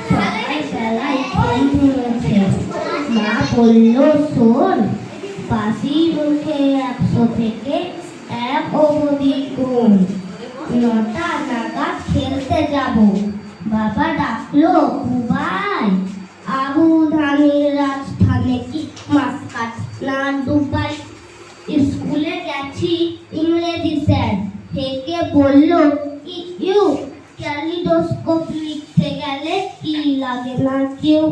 সকালবেলায় ঘুম ধরেছে, মা বলল শোন, বাসি মুখে 100 থেকে 1 অবধি গুণ, 9টা নাগাদ খেলতে যাব। বাবা ডাকলো, বুবাই, আবু ধানের রাজধানে কি মাস্কাট না দুবাই? স্কুলে গেছি ইংরেজি স্যার থেকে বলল, ইউ ক্যালিডোস্কোপ লিখতে গেলে কি লাগে না কেউ?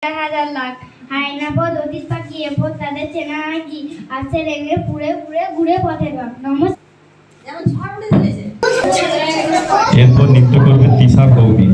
1000 লাখ হায়নাপদ অতীত পাখি এরপর তাদের চেনা কি আছে রেঙে পুড়ে পুড়ে ঘুরে পথে বাপ। এরপর নৃত্য করবে তিশা কৌবি।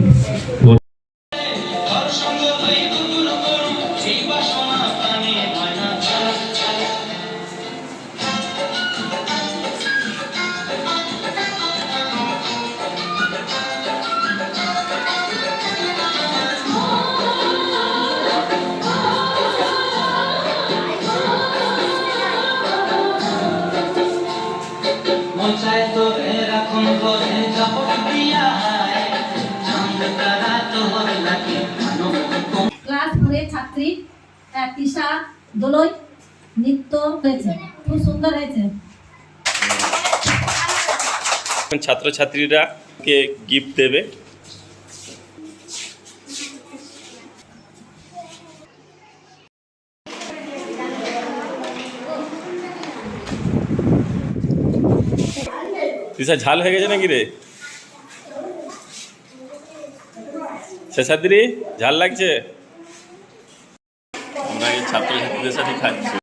ক্লাস 4 ছাত্রী তিশা দোলই নৃত্য হয়েছে, খুব সুন্দর হয়েছে। ছাত্রছাত্রীরা কে গিফট দেবে। তিশা ঝাল হয়ে গেছে নাকি রে? শেষাদ্রি ঝাল লাগছে? আমরা এই ছাত্রছাত্রীদের সাথে খাচ্ছি।